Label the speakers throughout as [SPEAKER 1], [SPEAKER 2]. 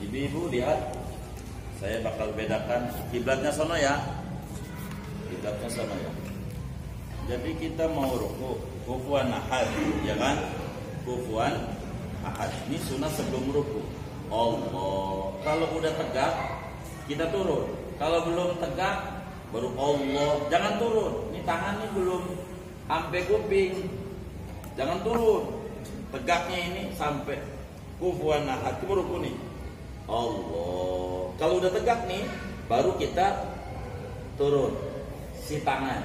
[SPEAKER 1] Ibu-ibu lihat, saya bakal bedakan kiblatnya sono ya. Kiblatnya sono ya. Jadi kita mau ruku, kufuan ahad, ya kan? Kufuan ahad. Ini sunnah sebelum ruku. Allah. Kalau udah tegak, kita turun. Kalau belum tegak, baru Allah. Jangan turun. Ini tangannya belum sampai kuping. Jangan turun. Tegaknya ini sampai kufuan ahad. Itu ruku nih. Allah. Kalau udah tegak nih, baru kita turun si tangan.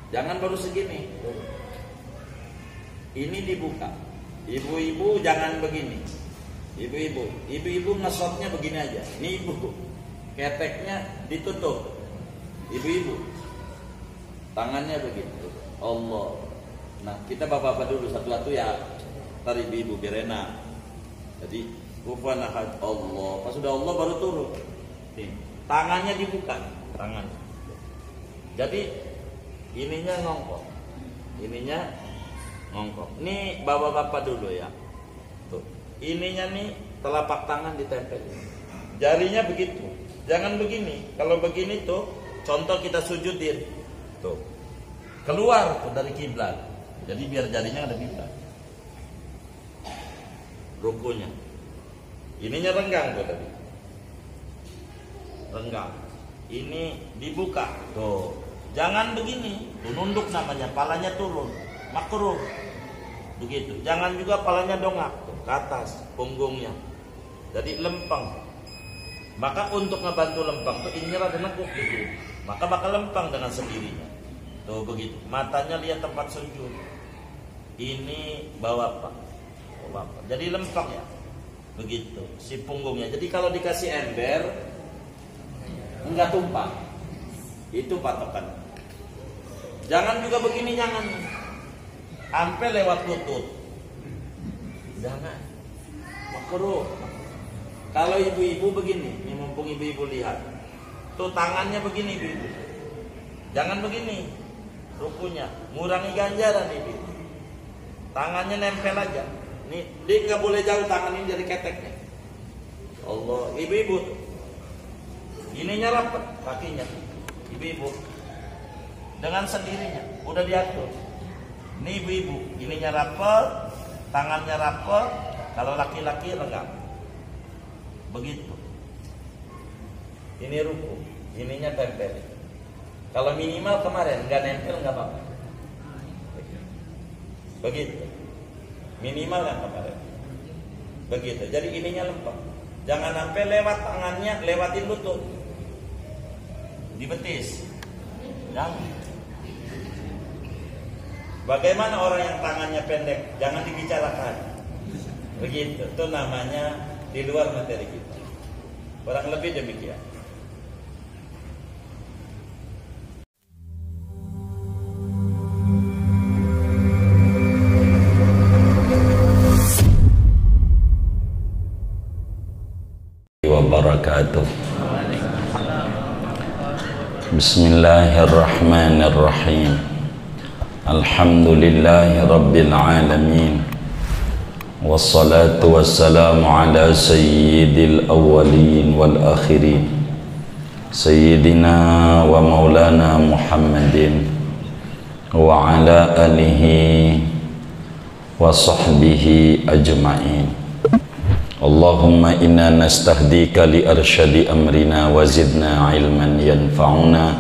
[SPEAKER 1] Jangan baru segini. Ini dibuka. Ibu-ibu jangan begini. Ibu-ibu ngesotnya begini aja. Ini ibu, keteknya ditutup. Ibu-ibu, tangannya begitu. Allah. Nah, kita bapak-bapak dulu satu-satu ya. Ntar ibu-ibu biar enak. Jadi kufuan ahad Allah. Pas sudah Allah baru turun. Nih, tangannya dibuka, tangan. Jadi ininya ngongkok. Ininya ngongkok. Nih bapak-bapak dulu ya. Tuh. Ininya nih telapak tangan ditempel. Jarinya begitu. Jangan begini. Kalau begini tuh contoh kita sujudin. Tuh. Keluar tuh dari kiblat. Jadi biar jarinya ada kiblat. Rukunya. Ininya renggang tuh tadi. Renggang. Ini dibuka. Tuh. Jangan begini. Tuh nunduk namanya. Palanya turun. Makruh. Begitu. Jangan juga palanya dongak. Tuh, ke atas. Punggungnya. Jadi lempeng. Maka untuk ngebantu lempeng tuh ini ada nekuk gitu. Maka bakal lempeng dengan sendirinya. Tuh begitu. Matanya lihat tempat sujud. Ini bawa apa? Bawa apa? Jadi lempeng ya. Begitu si punggungnya. Jadi kalau dikasih ember enggak tumpah. Itu patokan. Jangan juga begini, jangan sampai lewat lutut. Jangan. Makruh. Kalau ibu-ibu begini, ini mumpung ibu-ibu lihat. Tuh tangannya begini ibu-ibu. Jangan begini. Rukunya ngurangi ganjaran ibu. Tangannya nempel aja. Nih, dia nggak boleh jauh tangan ini dari keteknya. Allah, ibu-ibu, ininya rapat kakinya, ibu-ibu, dengan sendirinya, udah diatur. Nih ibu-ibu, ininya rapat, tangannya rapat. Kalau laki-laki renggang, begitu. Ini ruku, ininya tempel. Kalau minimal kemarin nggak nempel nggak apa-apa. Begitu. Minimal kan kemarin. Begitu. Jadi ininya lempeng. Jangan sampai lewat tangannya, lewatin lutut. Di betis. Jangan. Bagaimana orang yang tangannya pendek? Jangan dibicarakan. Begitu. Itu namanya di luar materi kita. Kurang lebih demikian.
[SPEAKER 2] Wabarakatuh. Bismillahirrahmanirrahim. Alhamdulillahi rabbil alamin. Wassalatu wassalamu ala sayyidil awwalin wal akhirin. Sayyidina wa maulana Muhammadin wa ala alihi wa sahbihi ajma'in. Allahumma inna nastahdika li arsyadi amrina wa zidna ilman yanfa'una.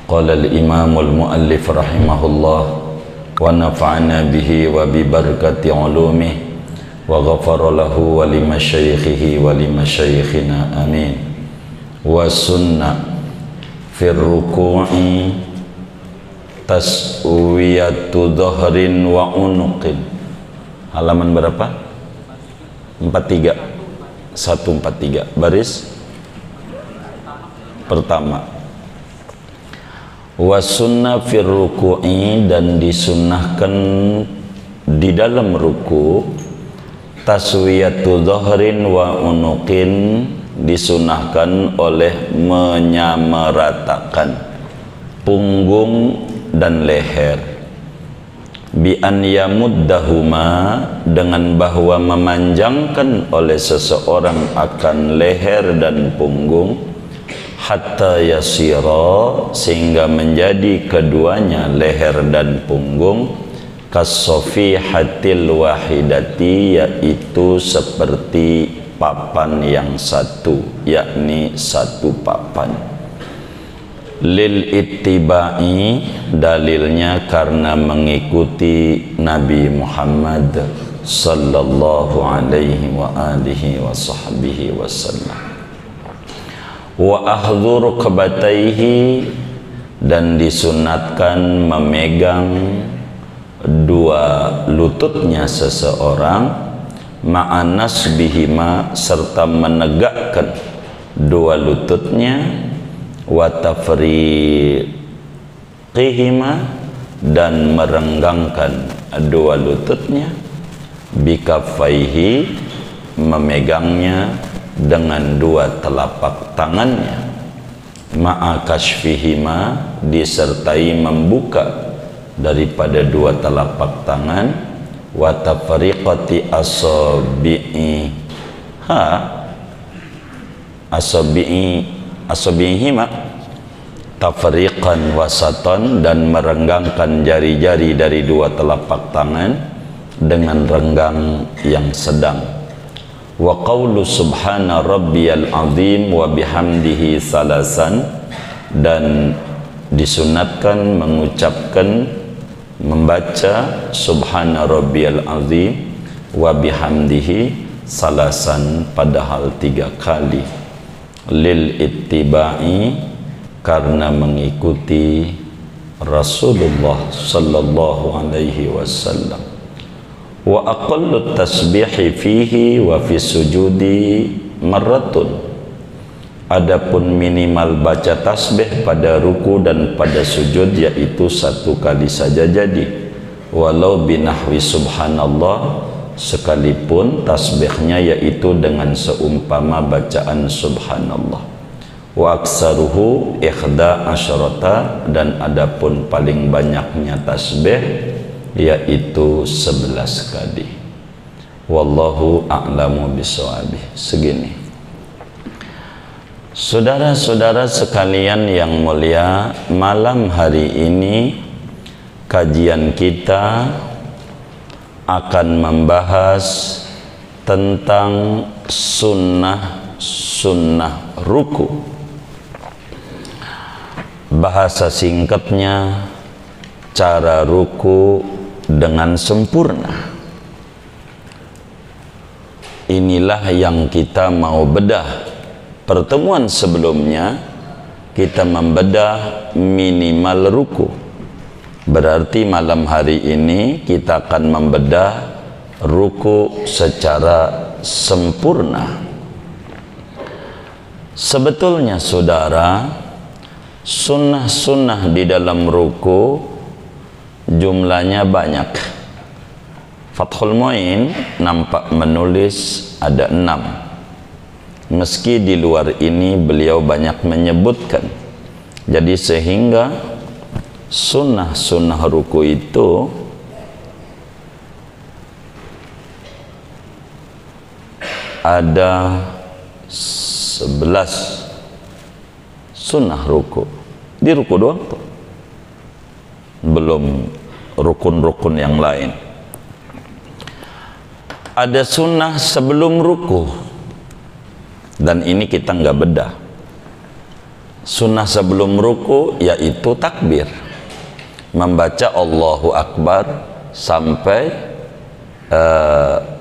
[SPEAKER 2] Qala al-imam al-muallif rahimahullah wa nafa'ana bihi wa bi barakati ulumih wa ghafara lahu wa li masyayikhihi wa li masyayikhina amin. Wa sunna fir ruku'i taswiyatu dhahrin wa unuqin. Halaman berapa? 43 143 baris pertama. Wa sunnah fir ruku'i, dan disunnahkan di dalam ruku, taswiyatu dhahrin wa unuqin, disunnahkan oleh menyamaratakan punggung dan leher. bi an yamuddahuma, dengan bahwa memanjangkan oleh seseorang akan leher dan punggung, hatta yasira, sehingga menjadi keduanya leher dan punggung, kasofihatil wahidati, yaitu seperti papan yang satu, yakni satu papan. Lil ittiba'i, dalilnya karena mengikuti Nabi Muhammad sallallahu alaihi wa alihi wa sahbihi wasallam. Wa ahdhu rukbatayhi, dan disunatkan memegang dua lututnya seseorang, ma'anas bihima, serta menegakkan dua lututnya, wa tafriqihima, dan merenggangkan dua lututnya, bikafaihi, memegangnya dengan dua telapak tangannya, ma'a kashfihima, disertai membuka daripada dua telapak tangan, wa tafriqati asabi'ihima tafriqan wasatan, dan merenggangkan jari-jari dari dua telapak tangan dengan renggang yang sedang. Wa qawlu subhana rabbiyal azim wa bihamdihi salasan, dan disunatkan mengucapkan, membaca subhana rabbiyal azim wa bihamdihi salasan, padahal 3 kali. Lil ittiba'i, karena mengikuti Rasulullah sallallahu alaihi wasallam. Wa aqallu tasbihi fihi wa fi sujudi marratun, adapun minimal baca tasbih pada ruku dan pada sujud yaitu 1 kali saja jadi, walau binahwi subhanallah, sekalipun tasbihnya yaitu dengan seumpama bacaan subhanallah. Wa aksaruhu ikhda asyarata, dan adapun paling banyaknya tasbih yaitu 11 kali. Wallahu a'lamu bishawabih. Segini. Saudara-saudara sekalian yang mulia, malam hari ini kajian kita akan membahas tentang sunnah ruku. Bahasa singkatnya, cara ruku dengan sempurna. Inilah yang kita mau bedah. Pertemuan sebelumnya kita membedah minimal ruku. Berarti malam hari ini kita akan membedah ruku secara sempurna. Sebetulnya saudara, sunnah-sunnah di dalam ruku jumlahnya banyak. Fathul Mu'in nampak menulis ada 6. Meski di luar ini beliau banyak menyebutkan. Jadi sehingga sunnah-sunnah ruku itu ada 11 sunnah ruku. Di ruku doang tuh, belum rukun-rukun yang lain. Ada sunnah sebelum ruku, dan ini kita nggak bedah. Sunnah sebelum ruku yaitu takbir, membaca Allahu Akbar sampai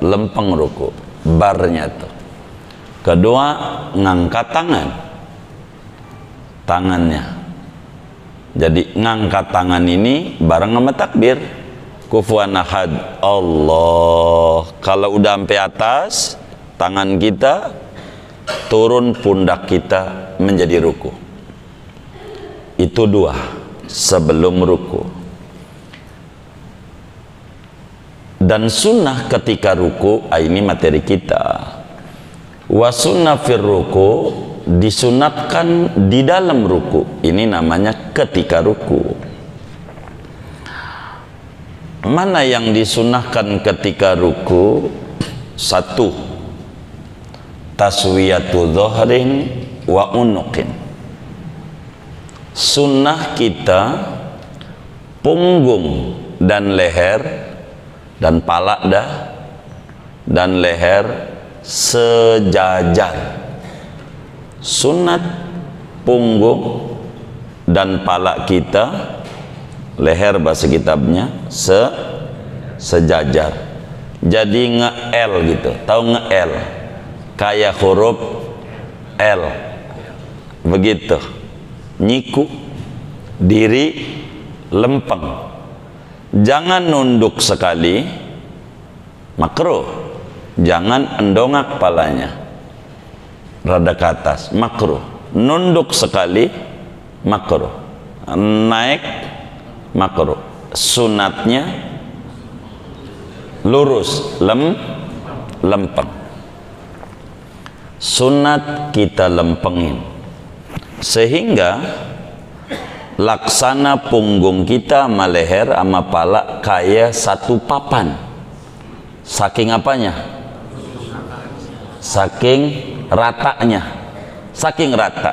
[SPEAKER 2] lempeng ruku, barnya tuh. Kedua, ngangkat tangannya. Jadi ngangkat tangan ini bareng sama takbir. Kufuwan ahad, Allah. Kalau udah sampai atas, tangan kita turun, pundak kita menjadi ruku. Itu 2 sebelum ruku. Dan sunnah ketika ruku, ini materi kita. Wa sunnah fir ruku, disunatkan di dalam ruku. Ini namanya ketika ruku. Mana yang disunahkan ketika ruku? 1, taswiyatu dhahrin wa unuqin. Sunnah kita punggung dan leher dan pala dan leher sejajar. Sunat punggung dan pala kita, leher bahasa kitabnya sejajar. Jadi nge-L gitu. Tahu nge-L? Kayak huruf L. Begitu. Nyiku, diri lempeng. Jangan nunduk sekali, makruh. Jangan endongak palanya, rada ke atas, makruh. Nunduk sekali, makruh. Naik, makruh. Sunatnya lurus, lempeng. Sunat kita lempengin sehingga laksana punggung kita sama leher sama pala kayak satu papan. Saking apanya? Saking ratanya, saking rata,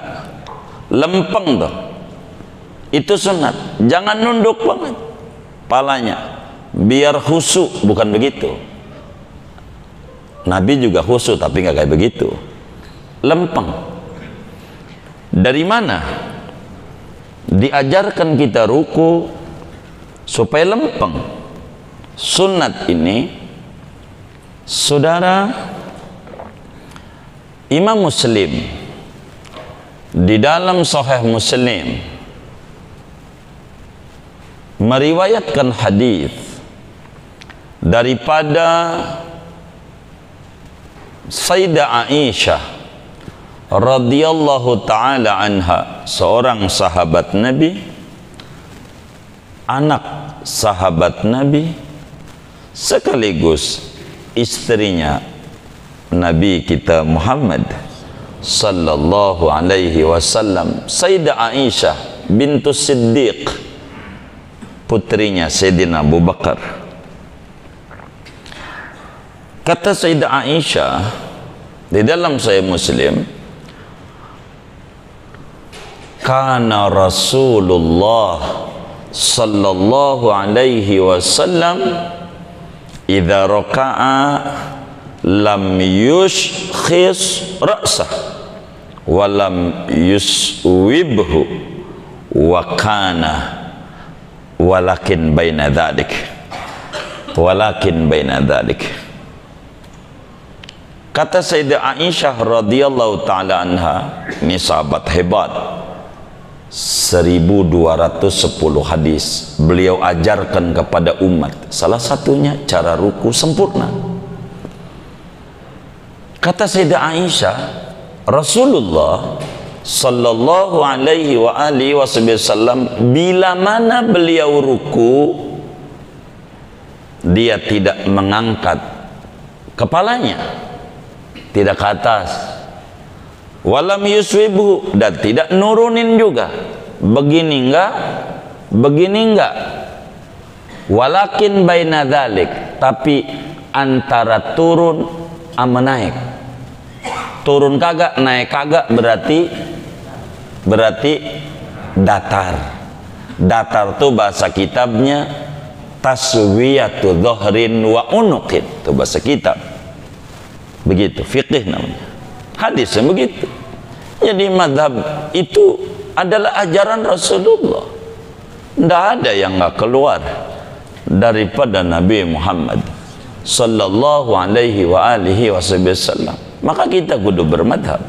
[SPEAKER 2] lempeng tuh. Itu sunat. Jangan nunduk banget palanya, biar khusyuk. Bukan begitu. Nabi juga khusyuk tapi nggak kayak begitu. Lempeng. Dari mana diajarkan kita ruku supaya lempeng? Sunat ini, saudara, Imam Muslim di dalam Sahih Muslim meriwayatkan hadis daripada Sayyidah Aisyah radhiyallahu taala anha, seorang sahabat Nabi, anak sahabat Nabi, sekaligus istrinya Nabi kita Muhammad sallallahu alaihi wasallam, Sayyidah Aisyah bintus Siddiq, putrinya Sayyidina Abu Bakar. Kata Sayyidah Aisyah di dalam Sahih Muslim, kana Rasulullah sallallahu alaihi wasallam idza raka'a lam yushkhis ra'sah wa lam yuswibhu wa kana walakin baina dzalik, walakin baina dzalik. Kata Sayyidah Aisyah radhiyallahu taala anha, ini sahabat hebat, 1210 hadis beliau ajarkan kepada umat. Salah satunya cara ruku sempurna. Kata Sayyidah Aisyah, Rasulullah sallallahu alaihi wa alihi wasallam bila mana beliau ruku, dia tidak mengangkat kepalanya, tidak ke atas, walam yuswibu, dan tidak nurunin juga, begini enggak, begini enggak, walakin baina dzalik, tapi antara turun sama naik. Turun kagak, naik kagak, berarti datar. Datar tuh bahasa kitabnya taswiyatu dhahrin wa unuqin, itu bahasa kitab. Begitu fikih namanya, hadisnya begitu. Jadi madhab itu adalah ajaran Rasulullah, tidak ada yang nggak keluar daripada Nabi Muhammad sallallahu alaihi wa alihi wasallam. Maka kita kudu bermadhab,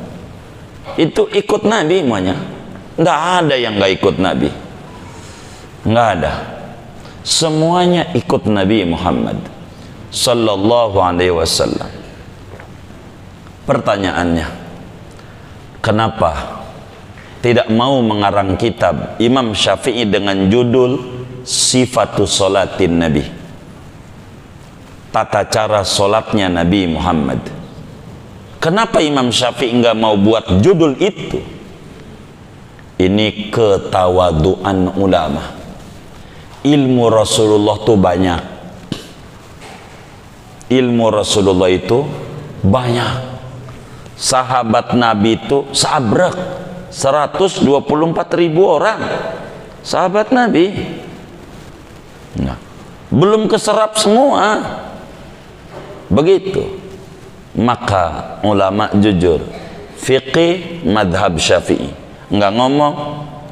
[SPEAKER 2] itu ikut Nabi semuanya. Tidak ada yang nggak ikut Nabi, nggak ada, semuanya ikut Nabi Muhammad sallallahu alaihi wasallam. Pertanyaannya, kenapa tidak mau mengarang kitab Imam Syafi'i dengan judul Sifatus Salatin Nabi, tata cara solatnya Nabi Muhammad? Kenapa Imam Syafi'i nggak mau buat judul itu? Ini ketawaduan ulama. ilmu Rasulullah tuh banyak. Ilmu Rasulullah itu banyak. Sahabat Nabi itu sabrek 124.000 orang sahabat Nabi. Nah, belum keserap semua. Begitu. Maka ulama jujur, fiqih madhab Syafi'i, enggak ngomong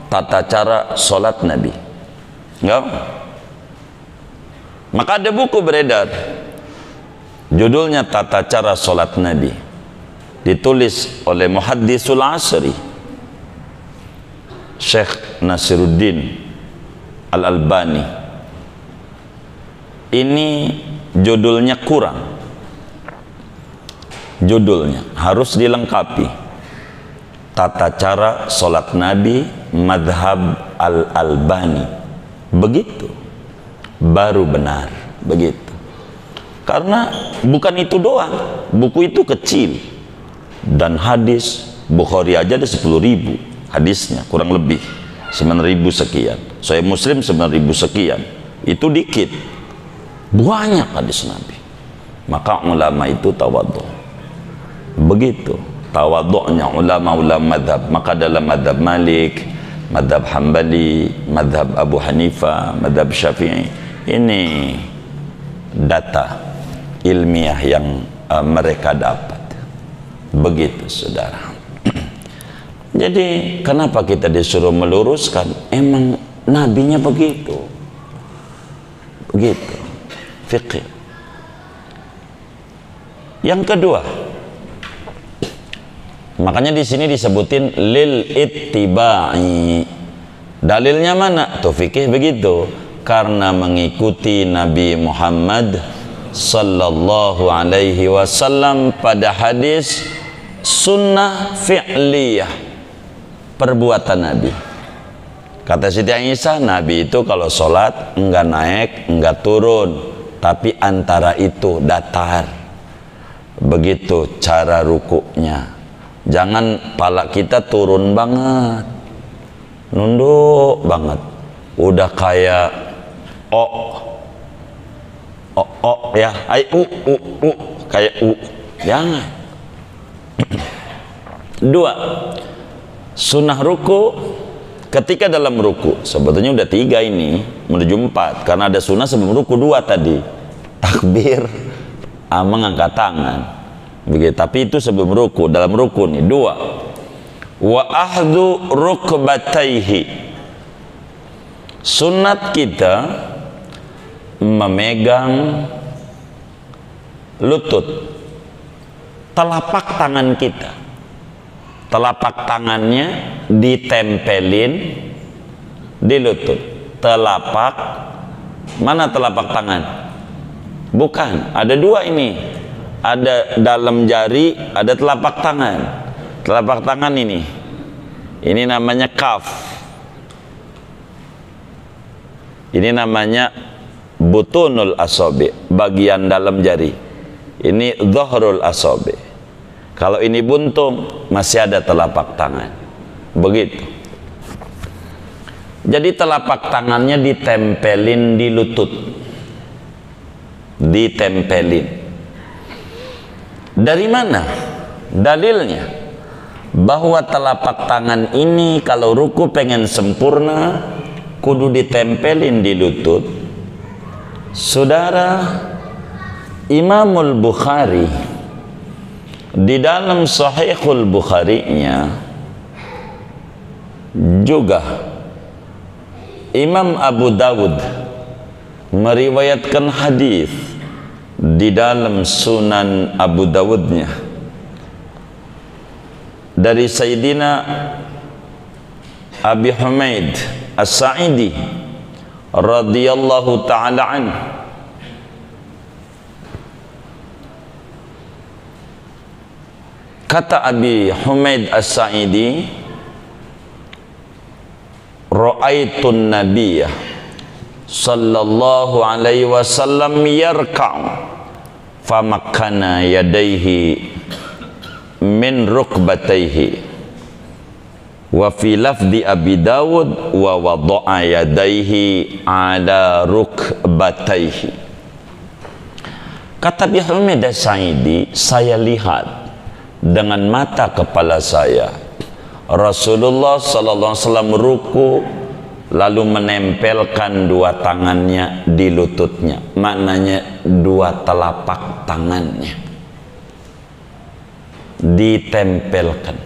[SPEAKER 2] tata cara sholat Nabi, enggak. Maka ada buku beredar, judulnya Tata Cara Sholat Nabi, ditulis oleh Muhaddisul Asri Syekh Nasiruddin Al-Albani. Ini judulnya kurang, judulnya harus dilengkapi. Tata Cara Sholat Nabi Madhab Al-Albani, begitu baru benar, begitu. Karena bukan itu doang, buku itu kecil, dan hadis Bukhari aja ada 10.000 hadisnya, kurang lebih 9.000 sekian. Sahih Muslim 9.000 sekian, itu dikit, banyak hadis Nabi. Maka ulama itu tawadhu, begitu tawadhu'nya ulama-ulama madhab. Maka dalam madhab Malik, madhab Hambali, madhab Abu Hanifah, madhab Syafi'i, ini data ilmiah yang mereka dapat. Begitu saudara. Jadi kenapa kita disuruh meluruskan? Emang nabinya begitu, begitu fikih. Yang kedua, makanya di sini disebutin lil ittiba'i. Dalilnya mana? Tuh fikih begitu. Karena mengikuti Nabi Muhammad sallallahu alaihi wasallam pada hadis sunnah fi'liyah, perbuatan Nabi. Kata Siti Aisyah, Nabi itu kalau sholat enggak naik, enggak turun, tapi antara itu datar. Begitu cara rukuknya. Jangan pala kita turun banget, nunduk banget, udah kayak ya, kayak jangan. Dua, sunnah ruku ketika dalam ruku. Sebetulnya udah 3 ini menuju 4, karena ada sunnah sebelum ruku 2 tadi, takbir sama ngangkat tangan, begitu. Tapi itu sebelum ruku. Dalam ruku nih 2, wa ahdu rukbataihi, sunat kita memegang lutut, telapak tangan kita, telapak tangannya ditempelin di lutut. Telapak mana telapak tangan? Bukan, ada 2 ini, ada dalam jari, ada telapak tangan. Telapak tangan ini namanya kaf, ini namanya butunul asabi, bagian dalam jari. Ini dhahrul asabi. Kalau ini buntung, masih ada telapak tangan. Begitu. Jadi telapak tangannya ditempelin di lutut, ditempelin. Dari mana dalilnya? Bahwa telapak tangan ini kalau ruku pengen sempurna, kudu ditempelin di lutut. Saudara, Imamul Bukhari di dalam Sahihul Bukhari-nya, juga Imam Abu Dawud meriwayatkan hadis di dalam Sunan Abu Dawudnya dari Sayyidina Abi Humaid As-Sa'idi radhiyallahu ta'ala anhu. Kata Abi Humaid As-Sa'idi, ra'aitun nabiyya sallallahu alaihi wasallam yarka'u famakkana yadayhi min rukbatayhi. Wa fi lafdi Abi Dawud wa wada'a yadaihi ala rukbataihi. Kata Abi Humaid As-Sa'idi, saya lihat dengan mata kepala saya Rasulullah sallallahu alaihi wasallam ruku lalu menempelkan dua tangannya di lututnya, maknanya dua telapak tangannya ditempelkan.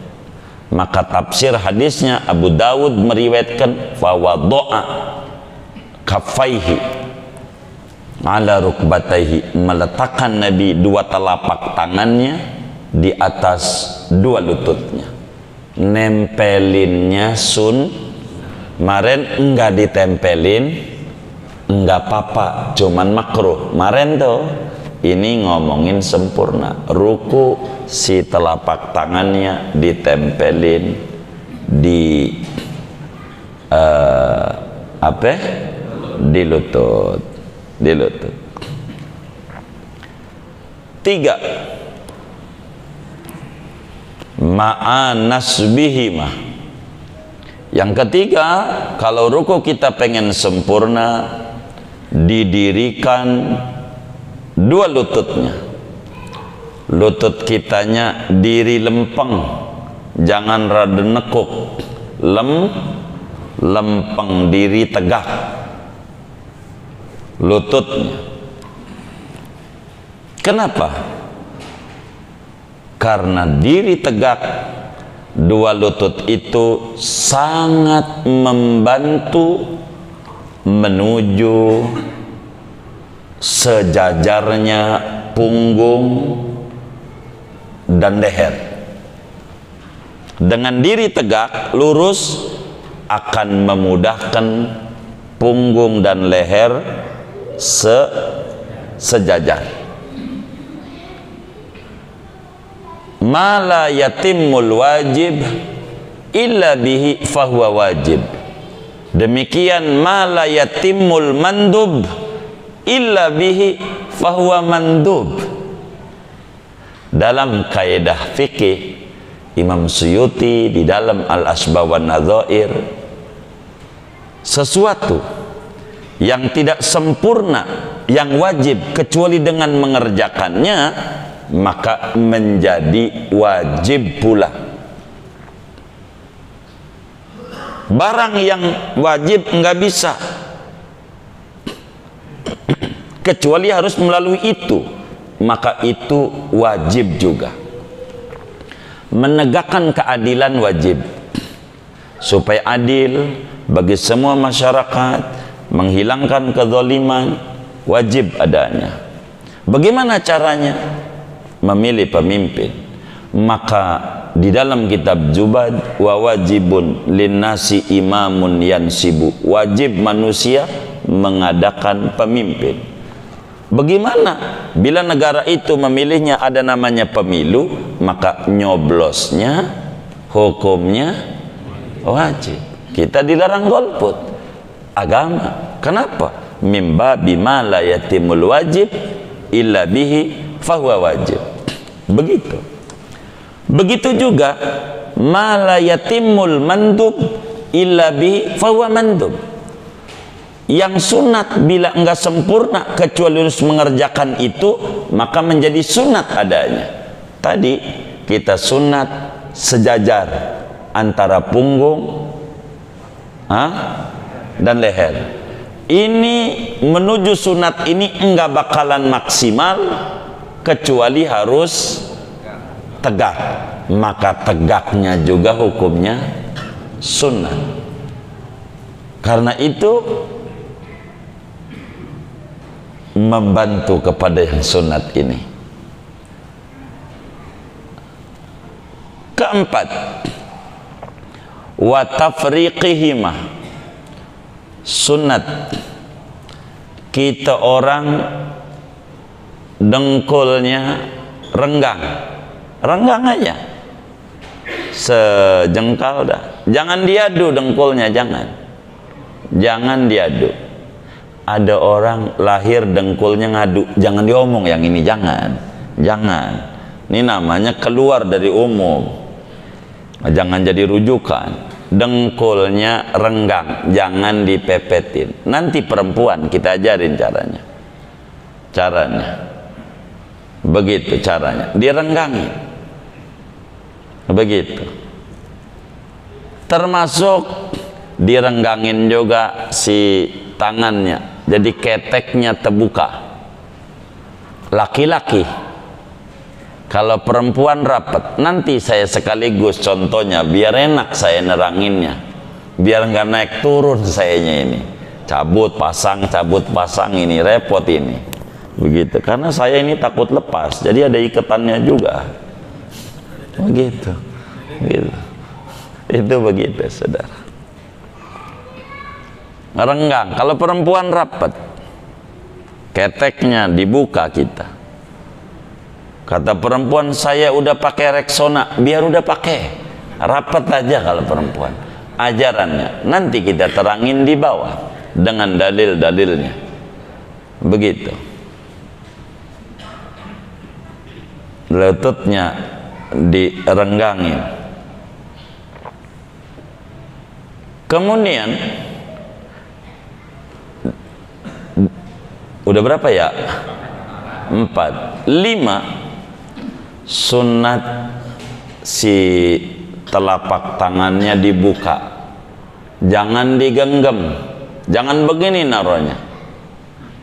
[SPEAKER 2] Maka tafsir hadisnya Abu Dawud meriwayatkan fa wada'a kaffaihi ala rukbataihi, meletakkan Nabi dua telapak tangannya di atas dua lututnya. Nempelinnya maren enggak ditempelin enggak apa-apa, cuman makruh. Maren tuh ini ngomongin sempurna, ruku si telapak tangannya ditempelin di di lutut. 3 ma'anasbihimah. Yang ketiga, kalau ruku kita pengen sempurna, didirikan dua lututnya. Lutut kitanya diri lempeng, jangan rada nekuk, lempeng, diri tegak lututnya. Kenapa? Karena diri tegak dua lutut itu sangat membantu menuju sejajarnya punggung dan leher. Dengan diri tegak lurus akan memudahkan punggung dan leher sejajar. Ma la yatimmul wajib illa bihi fahuwa wajib. Demikian ma la yatimmul mandub illa bihi fahuwa mandub. Dalam kaidah fikih Imam Suyuti di dalam Al-Asbab wan Nadzair, sesuatu yang tidak sempurna, yang wajib kecuali dengan mengerjakannya, maka menjadi wajib pula. Barang yang wajib enggak bisa kecuali harus melalui itu, maka itu wajib juga. Menegakkan keadilan wajib supaya adil bagi semua masyarakat, menghilangkan kezaliman wajib adanya. Bagaimana caranya? Memilih pemimpin. Maka di dalam kitab Zubad, wa wajibun linnasi imamun yansibu, wajib manusia mengadakan pemimpin. Bagaimana? Bila negara itu memilihnya ada namanya pemilu, maka nyoblosnya hukumnya wajib. Kita dilarang golput agama. Kenapa? Mimba bima la yatimul wajib illa bihi fahuwa wajib. Begitu. Begitu juga ma la yatimul mandub illa bihi fahuwa mandub. Yang sunat bila enggak sempurna kecuali harus mengerjakan itu, maka menjadi sunat adanya. Tadi kita sunat sejajar antara punggung dan leher. Ini menuju sunat ini enggak bakalan maksimal kecuali harus tegak. Maka tegaknya juga hukumnya sunat. Karena itu membantu kepada yang sunat ini. Keempat, wa tafriqihima. Sunat kita orang dengkulnya renggang aja, sejengkal dah. Jangan diadu dengkulnya, jangan diadu. Ada orang lahir dengkulnya ngadu, jangan diomong yang ini, jangan. Ini namanya keluar dari umum, jangan jadi rujukan. dengkulnya renggang, jangan dipepetin. Nanti perempuan kita ajarin caranya begitu, caranya direnggangin begitu. Termasuk direnggangin juga si tangannya, jadi keteknya terbuka. Laki-laki, kalau perempuan rapat. Nanti saya sekaligus contohnya biar enak saya neranginnya, biar nggak naik turun sayanya ini, cabut pasang ini repot ini begitu, karena saya ini takut lepas, jadi ada ikatannya juga begitu. Itu begitu, saudara. Renggang. Kalau perempuan rapat, keteknya dibuka kita. Kata perempuan, saya udah pakai Rexona, biar udah pakai, rapat aja. Kalau perempuan, ajarannya nanti kita terangin di bawah dengan dalil-dalilnya begitu. Lututnya direnggangin. Kemudian udah berapa ya? 4. 5, sunat si telapak tangannya dibuka, jangan digenggam, jangan begini naruhnya,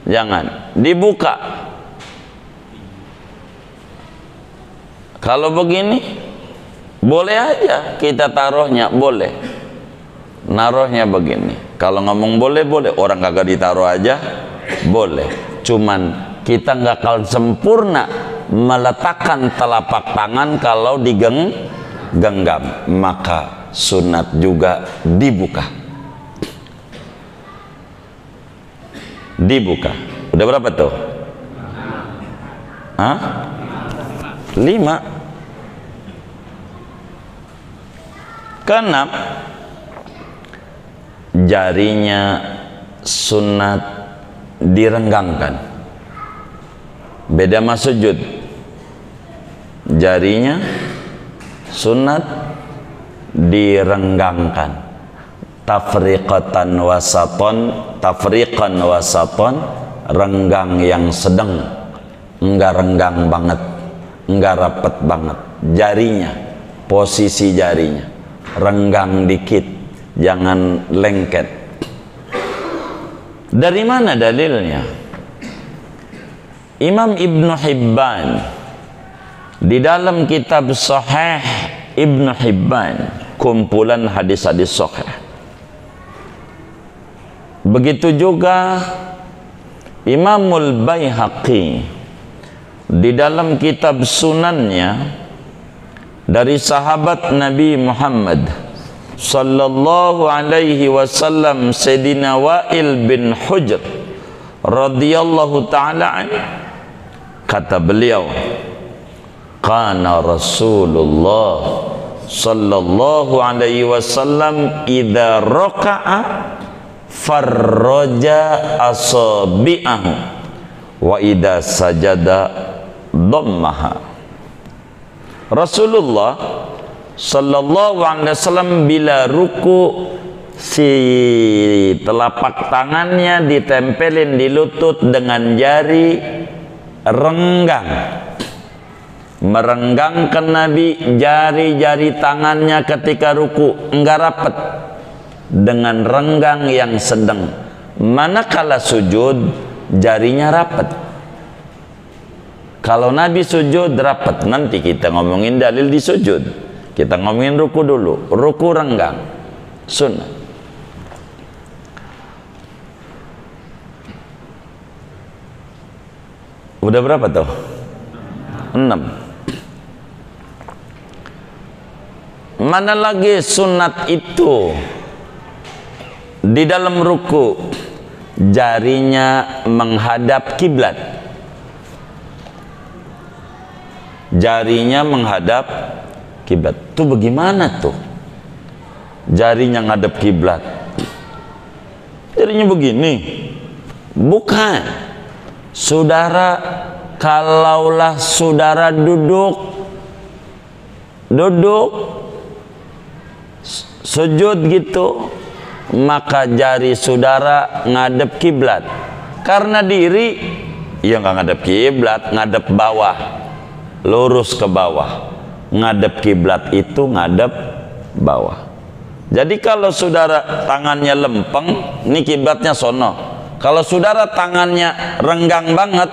[SPEAKER 2] jangan dibuka. Kalau begini boleh aja kita taruhnya, boleh naruhnya begini. Kalau ngomong boleh, orang kagak ditaruh aja boleh. Cuman kita nggak akan sempurna meletakkan telapak tangan kalau digenggam, maka sunat juga dibuka. Udah berapa tuh? 5. Keenam, jarinya sunat direnggangkan. Beda sama sujud. Jarinya sunat direnggangkan. Tafriqan wasaton, renggang yang sedang, enggak renggang banget, enggak rapet banget. Jarinya, posisi jarinya renggang dikit, jangan lengket. Dari mana dalilnya? Imam Ibnu Hibban di dalam kitab Sahih Ibnu Hibban, kumpulan hadis-hadis sahih. Begitu juga Imamul Baihaqi di dalam kitab sunannya dari sahabat Nabi Muhammad sallallahu alaihi wasallam, Sayyidina Wa'il bin Hujr radhiyallahu ta'ala an, kata beliau, kana Rasulullah sallallahu alaihi wasallam idza raka'a farraja asabi'ahu wa idza sajada dhammaha. Rasulullah sallallahu alaihi wasallam bila ruku, si telapak tangannya ditempelin di lutut dengan jari renggang, merenggangkan Nabi jari-jari tangannya ketika ruku, enggak rapat, dengan renggang yang sedang. Manakala sujud jarinya rapat. Kalau Nabi sujud rapat, nanti kita ngomongin dalil di sujud. Kita ngomongin ruku dulu. Ruku renggang, sunnah. Udah berapa tuh? 6. Mana lagi sunat itu? Di dalam ruku, jarinya menghadap kiblat. Jarinya menghadap kiblat. Itu bagaimana tuh? Jarinya ngadep kiblat. Jarinya begini. Bukan. Saudara, kalaulah saudara duduk sujud gitu, maka jari saudara ngadep kiblat. Karena diri ya nggak ngadep kiblat, ngadep bawah, lurus ke bawah. Ngadep kiblat itu ngadep bawah. Jadi kalau saudara tangannya lempeng, ini kiblatnya sono. Kalau saudara tangannya renggang banget,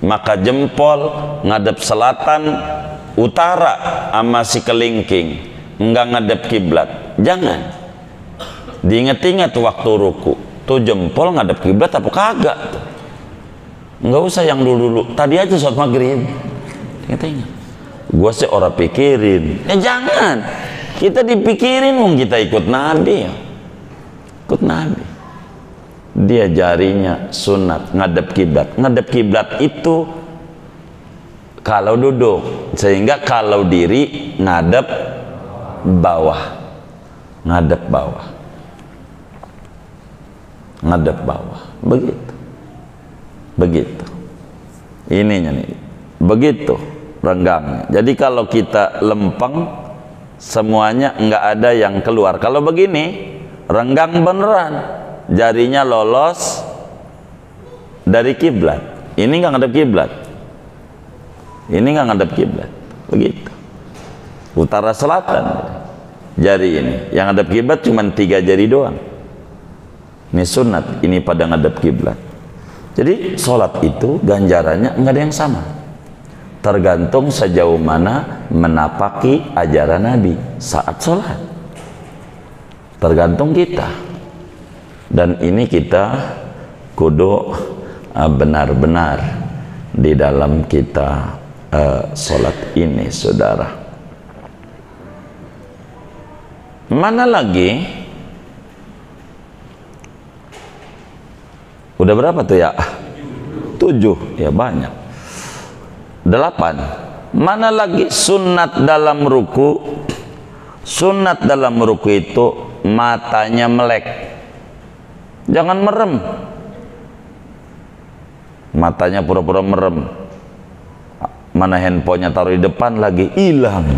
[SPEAKER 2] maka jempol ngadep selatan, utara sama si kelingking, enggak ngadep kiblat. Jangan diinget-inget waktu ruku tuh jempol ngadep kiblat apa kagak tuh. Enggak usah yang dulu-dulu, tadi aja sholat maghrib inget-inget. Gua sih orang pikirin, jangan kita dipikirin, kita ikut Nabi ya. Ikut Nabi, dia jarinya sunat ngadep kiblat. Ngadep kiblat itu kalau duduk, sehingga kalau diri ngadep bawah, ngadep bawah, ngadep bawah, begitu, begitu. Ininya nih, begitu renggangnya. Jadi kalau kita lempeng, semuanya nggak ada yang keluar. Kalau begini, renggang beneran, jarinya lolos dari kiblat. Ini nggak ngadep kiblat. Ini nggak ngadep kiblat, begitu. Utara selatan, jari ini. Yang ngadep kiblat cuma 3 jari doang. Ini sunat, ini pada ngadep kiblat. Jadi sholat itu ganjarannya nggak ada yang sama. Tergantung sejauh mana menapaki ajaran Nabi saat sholat. Tergantung kita. Dan ini kita kudu benar-benar di dalam kita sholat ini, saudara. Mana lagi? Udah berapa tuh ya? 7, ya banyak. 8. Mana lagi sunat dalam ruku? Sunat dalam ruku itu matanya melek, jangan merem. Matanya pura-pura merem. Mana handphonenya taruh di depan lagi, hilang.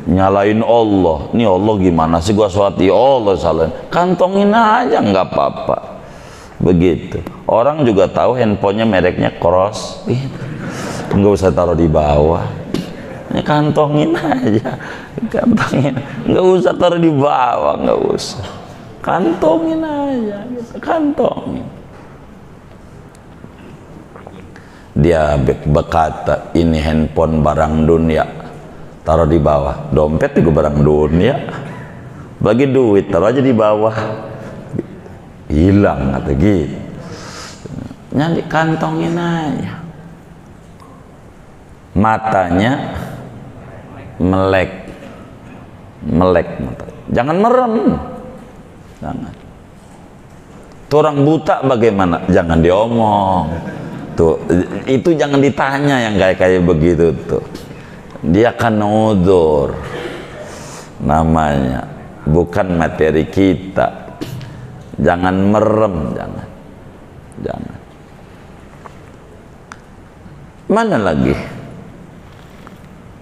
[SPEAKER 2] Nyalain Allah. Nih Allah gimana sih gua sholat? Ya Allah salah. Kantongin aja nggak apa-apa. Begitu. Orang juga tahu handphonenya mereknya Cross. Nggak usah taruh di bawah. Ini kantongin aja. Kantongin. Nggak usah taruh di bawah, nggak usah. Kantongin aja, gitu. Kantongin. Dia berkata, ini handphone barang dunia, taruh di bawah. Dompet juga barang dunia, bagi duit taruh aja di bawah, hilang atau gitu. Nanti kantongin aja. Matanya melek, melek mata. Jangan merem, jangan. Tuh orang buta bagaimana? Jangan diomong. Tuh, itu jangan ditanya yang kayak begitu tuh. Dia kan udzur namanya, bukan materi kita. Jangan merem, jangan. Jangan. Mana lagi?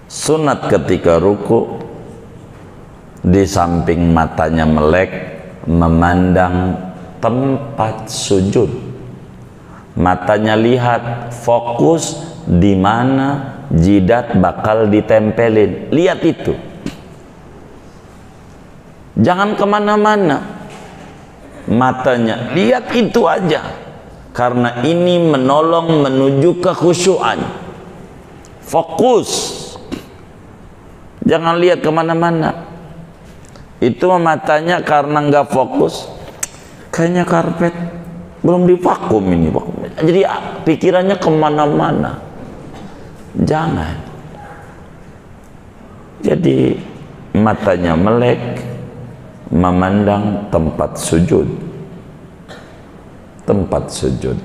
[SPEAKER 2] Sunat ketika ruku, di samping matanya melek, memandang tempat sujud. Matanya lihat, fokus di mana jidat bakal ditempelin. Lihat itu. Jangan kemana-mana. Matanya lihat itu aja. Karena ini menolong menuju kekhusyuan. Fokus. Jangan lihat kemana-mana. Itu matanya karena nggak fokus. Kayaknya karpet belum divakum ini, jadi pikirannya kemana-mana. Jangan. Jadi matanya melek, memandang tempat sujud. Tempat sujud.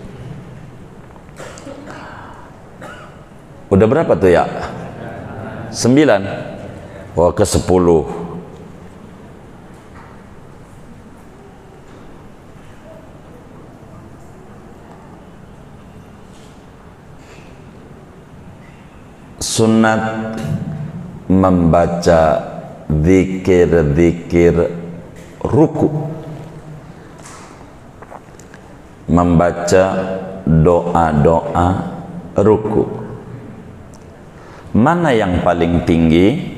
[SPEAKER 2] Udah berapa tuh ya? 9. Oh, ke 10. Sunat membaca zikir-zikir ruku, membaca doa-doa ruku. Mana yang paling tinggi?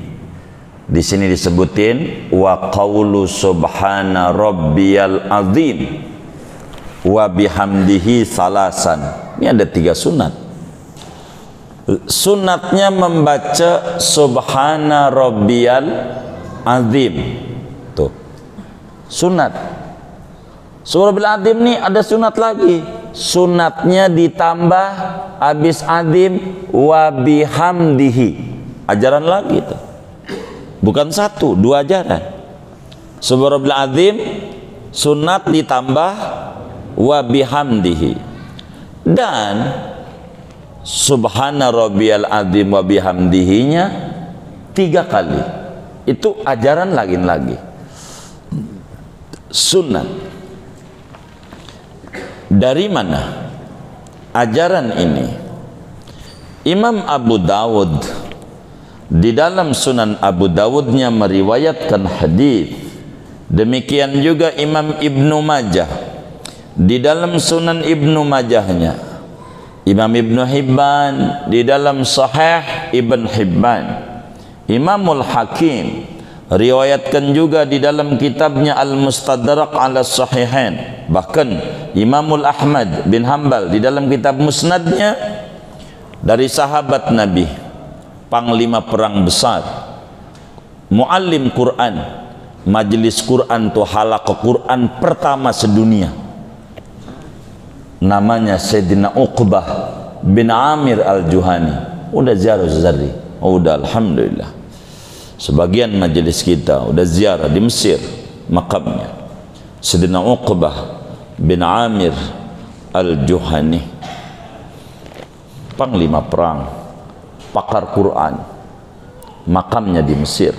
[SPEAKER 2] Di sini disebutin wa qaulu subhana rabbiyal azim wa bihamdihi salasan. Ini ada 3 sunat. Sunatnya membaca subhana rabbiyal azim. Tuh. Sunat. Surah Al-Azim nih ada sunat lagi. Sunatnya ditambah habis azim wa bihamdihi. Ajaran lagi tuh. Bukan 1, 2 ajaran. Surah Al-Azim sunat ditambah wa bihamdihi. Dan subhana rabbiyal azim wa bihamdihi-nya 3 kali. Itu ajaran lagi. Sunat. Dari mana ajaran ini? Imam Abu Dawud di dalam Sunan Abu Dawudnya meriwayatkan hadis. Demikian juga Imam Ibnu Majah di dalam Sunan Ibnu Majahnya. Imam Ibnu Hibban di dalam Sahih Ibn Hibban. Imamul Hakim riwayatkan juga di dalam kitabnya Al-Mustadrak ala Sahihain. Bahkan Imamul Ahmad bin Hanbal di dalam kitab Musnadnya dari sahabat Nabi, panglima perang besar, muallim Quran, majelis Quran tuh halaqah Quran pertama sedunia, namanya Sayyidina Uqbah bin Amir Al-Juhani. Udah ziarah Zari, udah alhamdulillah. Sebagian majelis kita udah ziarah di Mesir makamnya Sayyidina Uqbah bin Amir Al-Juhani, panglima perang, pakar Quran, makamnya di Mesir.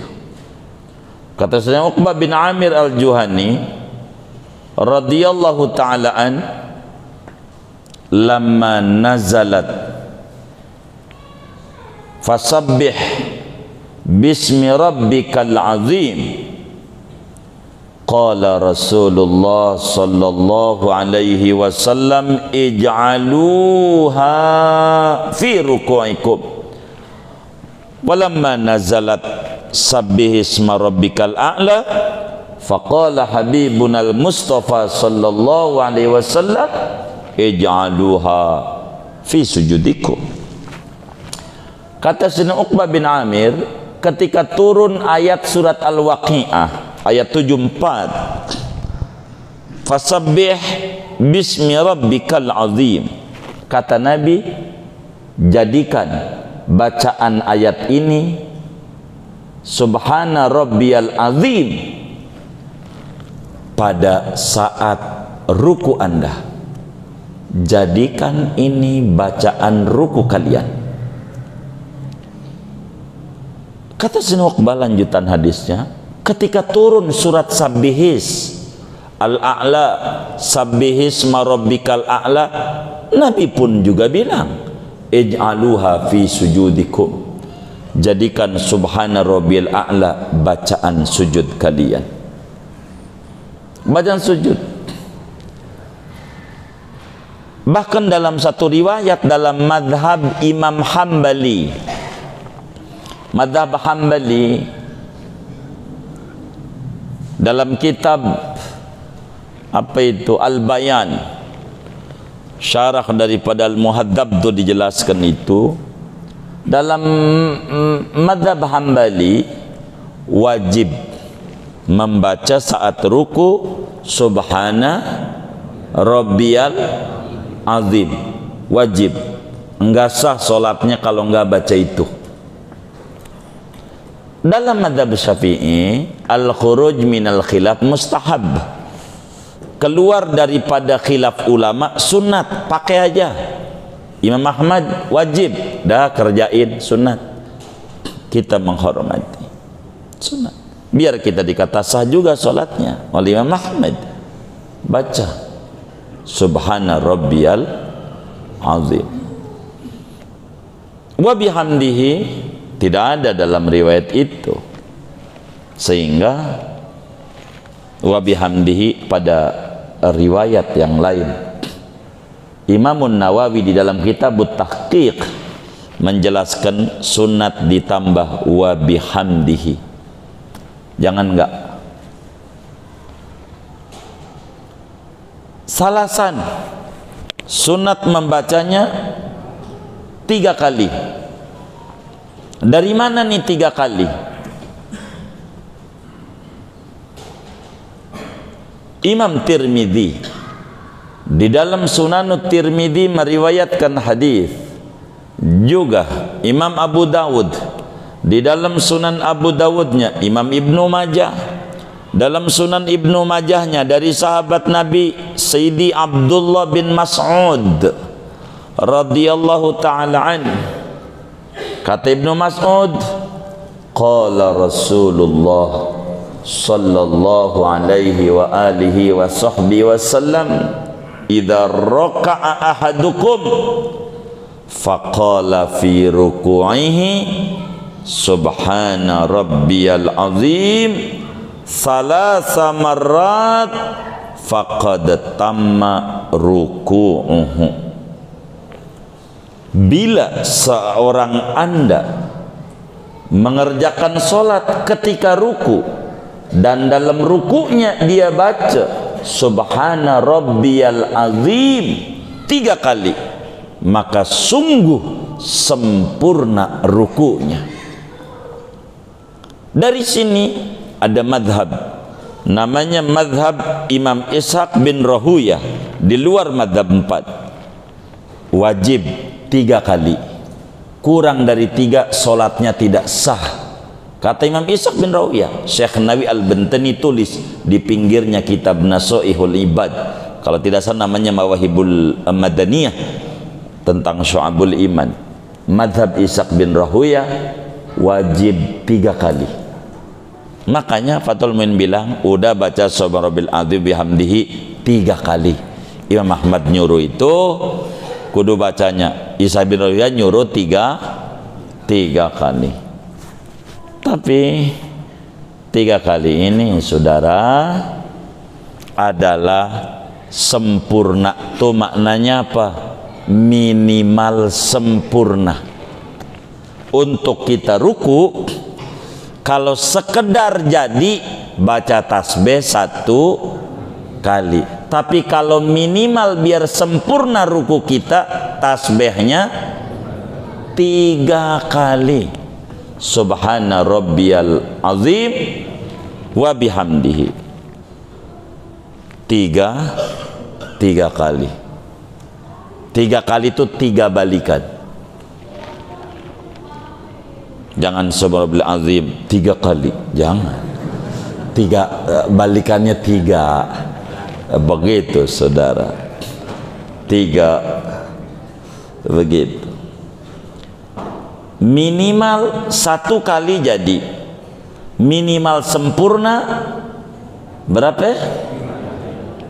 [SPEAKER 2] Kata Sayyidina Uqbah bin Amir Al-Juhani radhiyallahu ta'ala an, lamma nazalat fasabbih bismi rabbikal azim, qala Rasulullah sallallahu alaihi wasallam ij'aluha fi ruku'ikum. Walamma nazalat sabbih isma rabbikal a'la, faqala habibuna al-Mustafa sallallahu alaihi wasallam ij'aluha fi sujudikum. Kata Sayyidina Uqbah bin Amir, ketika turun ayat surat Al-Waqi'ah ayat 74, fasabbih bismi rabbikal azim, kata Nabi, jadikan bacaan ayat ini subhana rabbiyal azim pada saat ruku Anda. Jadikan ini bacaan ruku kalian. Kata Sayyidina Uqbah lanjutan hadisnya, ketika turun surat Sabbihis Al-A'la, Sabbihis marabbikal a'la, Nabi pun juga bilang ij'aluha fi sujudikum, jadikan subhana rabbil a'la bacaan sujud kalian. Bacaan sujud. Bahkan dalam satu riwayat dalam madhab Imam Hambali, madhab Hambali, dalam kitab apa itu Al-Bayan, syarah daripada Al-Muhadzab itu dijelaskan itu, dalam madhab Hambali wajib membaca saat ruku subhana rabbiyal azim, wajib, enggak sah solatnya kalau enggak baca itu. Dalam madhab Syafi'i al-khuruj minal khilaf mustahab, keluar daripada khilaf ulama sunat, pakai aja. Imam Ahmad wajib, dah kerjain sunat, kita menghormati sunat, biar kita dikata sah juga solatnya oleh Imam Ahmad. Baca subhana rabbiyal azim wa bihamdihi, tidak ada dalam riwayat itu. Sehingga wa bihamdihi pada riwayat yang lain Imamun Nawawi di dalam kitabut Tahqiq menjelaskan sunat ditambah wa bihamdihi. Jangan enggak. Salasan sunat membacanya 3 kali. Dari mana nih 3 kali? Imam Tirmidzi di dalam Sunanut Tirmidzi meriwayatkan hadis. Juga Imam Abu Dawud di dalam Sunan Abu Dawudnya, Imam Ibnu Majah dalam Sunan Ibnu Majahnya dari sahabat Nabi Sayyidi Abdullah bin Mas'ud radhiyallahu ta'ala anhu. Kata Ibnu Mas'ud, qala Rasulullah sallallahu alaihi wa alihi wa sahbihi wasallam, idza raka'a ahadukum faqala fi ruku'ihi subhana rabbiyal azim salasa marrat faqad tamma ruku'uhu. Bila seorang Anda mengerjakan solat ketika ruku dan dalam rukunya dia baca subhana rabbiyal azim 3 kali, maka sungguh sempurna rukunya. Dari sini ada madhab namanya madhab Imam Ishaq bin Rahuyah di luar madhab 4. Wajib 3 kali, kurang dari 3 solatnya tidak sah. Kata Imam Ishaq bin Rahuyah, Syekh Nawawi Al-Bantani tulis di pinggirnya kitab Nasoihul Ibad, kalau tidak salah namanya Mawahibul Madaniyah, tentang Syu'abul Iman. Madhab Ishaq bin Rahuyah wajib 3 kali. Makanya Fathul Muin bilang udah baca subhana rabbil azim bihamdihi 3 kali. Imam Ahmad nyuruh itu kudu bacanya, Ishaq bin Rahuyah nyuruh 3 kali. Tapi 3 kali ini saudara adalah sempurna. Tuh maknanya apa? Minimal sempurna. Untuk kita ruku, kalau sekedar jadi baca tasbih 1 kali, tapi kalau minimal biar sempurna ruku kita, tasbihnya 3 kali. Subhana rabbiyal azim wa bihamdihi 3 kali. 3 kali itu 3 balikan. Jangan subhanallah azim 3 kali, jangan. 3 balikannya 3. Begitu saudara. 3 begitu. Minimal 1 kali jadi. Minimal sempurna berapa?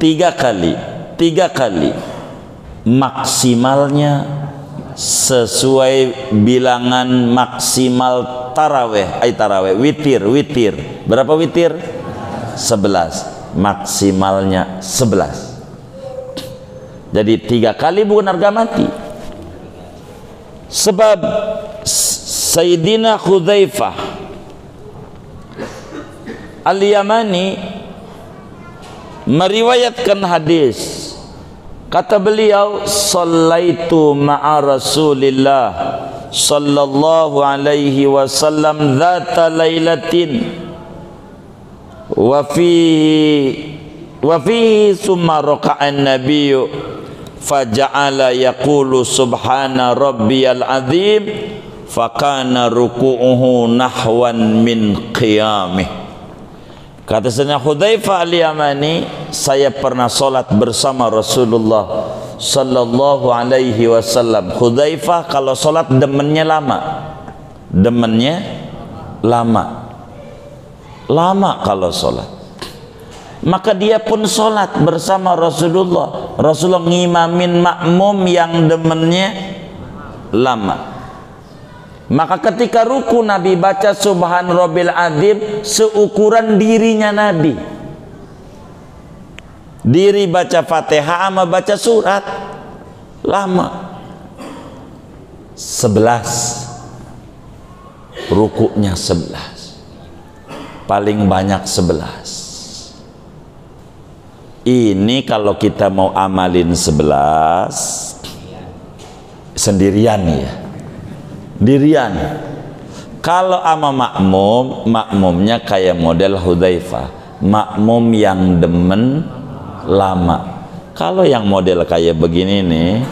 [SPEAKER 2] 3 kali. 3 kali. Maksimalnya sesuai bilangan maksimal taraweh. Taraweh witir. Berapa witir? 11. Maksimalnya 11. Jadi 3 kali bukan harga mati. Sebab Sayyidina Hudzaifah Al-Yamani meriwayatkan hadis. Kata beliau, "Shallaitu ma'a Rasulillah sallallahu alaihi wasallam dzata lailatin wa fihi summa raka'an nabiyyu faja'ala yaqulu subhana rabbiyal azim fakana ruku'uhu nahwan min qiyamih." Kata Sayyidina Hudzaifah Al-Yamani, saya pernah salat bersama Rasulullah sallallahu alaihi wasallam. Hudzaifah kalau salat demennya lama. Lama kalau salat. Maka dia pun salat bersama Rasulullah. Rasulullah ngimamin makmum yang demennya lama. Maka ketika ruku Nabi baca Subhan Rabbil Adzim seukuran dirinya Nabi. Diri baca Fatihah sama baca surat lama. 11 rukunya 11, paling banyak 11. Ini kalau kita mau amalin 11 sendirian ya, dirian. Kalau ama makmum, makmumnya kayak model Hudzaifah, makmum yang demen lama. Kalau yang model kayak begini nih,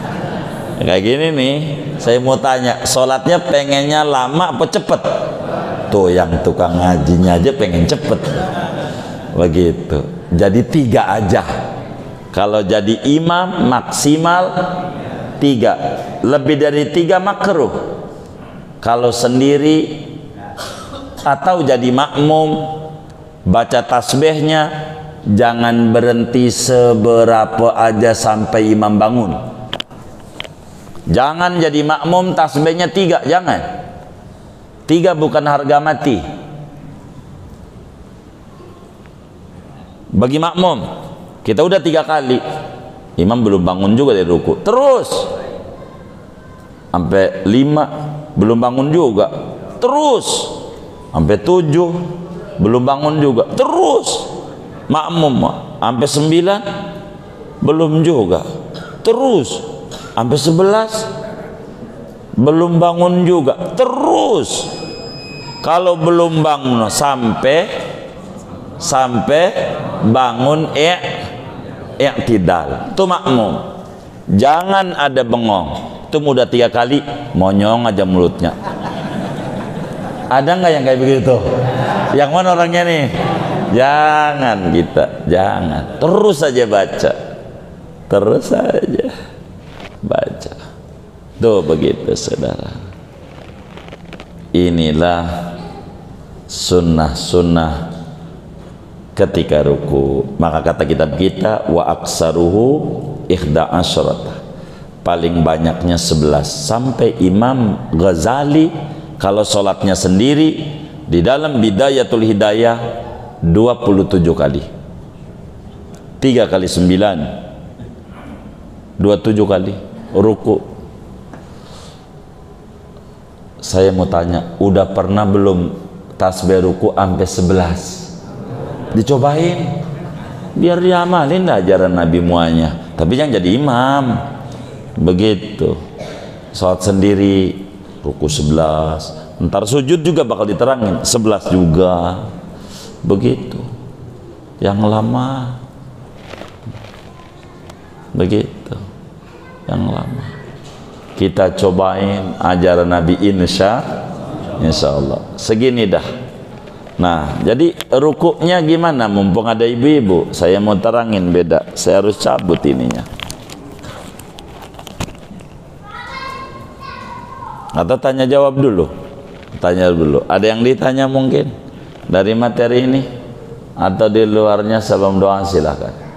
[SPEAKER 2] kayak gini nih, saya mau tanya, sholatnya pengennya lama apa cepet? Tuh yang tukang ngajinya aja pengen cepet, begitu. Jadi 3 aja. Kalau jadi imam maksimal 3, lebih dari 3 makruh. Kalau sendiri atau jadi makmum, baca tasbihnya jangan berhenti seberapa aja sampai imam bangun. Jangan jadi makmum tasbihnya 3, jangan. 3 bukan harga mati. Bagi makmum, kita udah 3 kali, imam belum bangun juga dari ruku, terus sampai 5 belum bangun juga, terus sampai 7 belum bangun juga, terus makmum sampai 9 belum juga, terus sampai 11 belum bangun juga, terus kalau belum bangun sampai bangun i'tidal, itu makmum. Jangan ada bengong. Itu udah 3 kali monyong aja mulutnya. Ada nggak yang kayak begitu? Yang mana orangnya nih? Jangan kita, jangan. Terus saja baca, terus saja baca. Tuh begitu saudara. Inilah sunnah-sunnah ketika ruku. Maka kata kitab kita, wa aksaruhu ihda asyrata, paling banyaknya 11. Sampai Imam Ghazali kalau sholatnya sendiri di dalam Bidayatul Hidayah 27 kali, 3 kali 9, 27 kali ruku. Saya mau tanya, udah pernah belum tasbih ruku sampai 11? Dicobain, biar diamalin dah ajaran Nabi muanya. Tapi yang jadi imam, begitu. Sholat sendiri ruku 11, ntar sujud juga bakal diterangin 11 juga, begitu. Yang lama, begitu. Yang lama. Kita cobain ajaran Nabi, insya Allah. Segini dah. Nah, jadi rukuknya gimana? Mumpung ada ibu-ibu, saya mau terangin beda. Saya harus cabut ininya. Atau tanya jawab dulu? Tanya dulu. Ada yang ditanya mungkin dari materi ini? Atau di luarnya sebelum doa, silakan.